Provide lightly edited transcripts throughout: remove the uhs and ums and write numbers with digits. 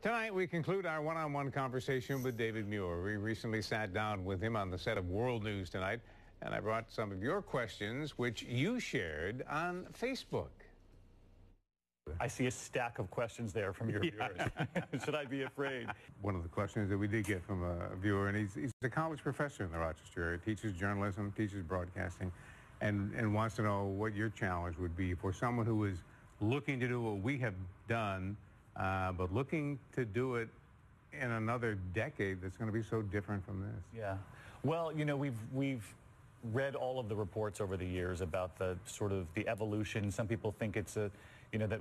Tonight, we conclude our one-on-one conversation with David Muir. We recently sat down with him on the set of World News Tonight, and I brought some of your questions, which you shared on Facebook. I see a stack of questions there from your viewers. Should I be afraid? One of the questions that we did get from a viewer, and he's a college professor in the Rochester area, teaches journalism, teaches broadcasting, and wants to know what your challenge would be for someone who is looking to do what we have done, but looking to do it in another decade that's going to be so different from this. Yeah. Well, you know, we've read all of the reports over the years about the sort of the evolution. Some people think it's that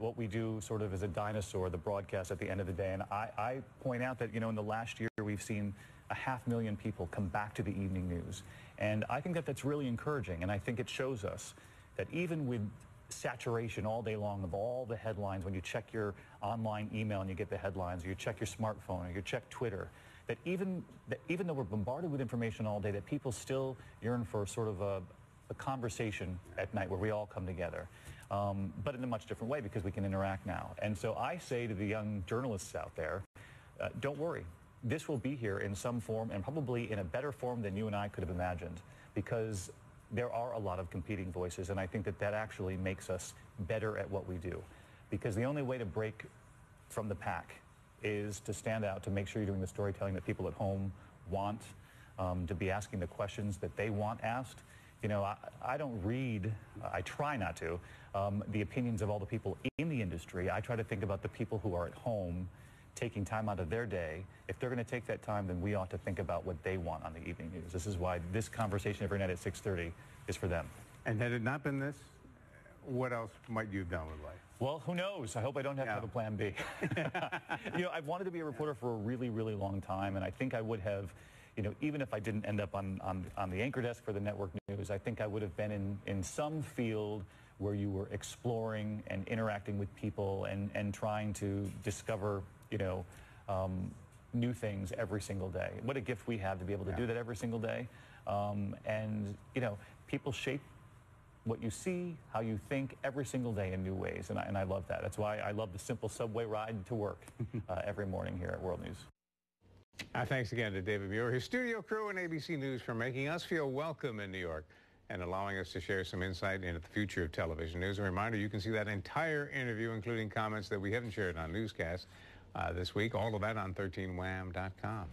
what we do sort of is a dinosaur, the broadcast at the end of the day. And I point out that, in the last year we've seen 500,000 people come back to the evening news. And I think that that's really encouraging. And I think it shows us that even with saturation all day long of all the headlines, when you check your online email and you get the headlines, or you check your smartphone, or you check Twitter, that even though we're bombarded with information all day, that people still yearn for sort of a conversation at night where we all come together, but in a much different way because we can interact now. And so I say to the young journalists out there, don't worry. This will be here in some form, and probably in a better form than you and I could have imagined, because there are a lot of competing voices, and I think that that actually makes us better at what we do. Because the only way to break from the pack is to stand out, to make sure you're doing the storytelling that people at home want, to be asking the questions that they want asked. I don't read, I try not to, the opinions of all the people in the industry. I try to think about the people who are at home taking time out of their day. If they're going to take that time, then we ought to think about what they want on the evening news. This is why this conversation every night at 6:30 is for them. And had it not been this, what else might you have done with life? Well, who knows? I hope I don't have to have a plan B. I've wanted to be a reporter for a really, really long time, and I think I would have, even if I didn't end up on the anchor desk for the network news, I think I would have been in some field where you were exploring and interacting with people and trying to discover, new things every single day. What a gift we have to be able to do that every single day. People shape what you see, how you think every single day in new ways, and I love that. That's why I love the simple subway ride to work every morning here at World News. Thanks again to David Muir, his studio crew, and ABC News for making us feel welcome in New York and allowing us to share some insight into the future of television news. A reminder, you can see that entire interview, including comments that we haven't shared on newscasts this week. All of that on 13wham.com.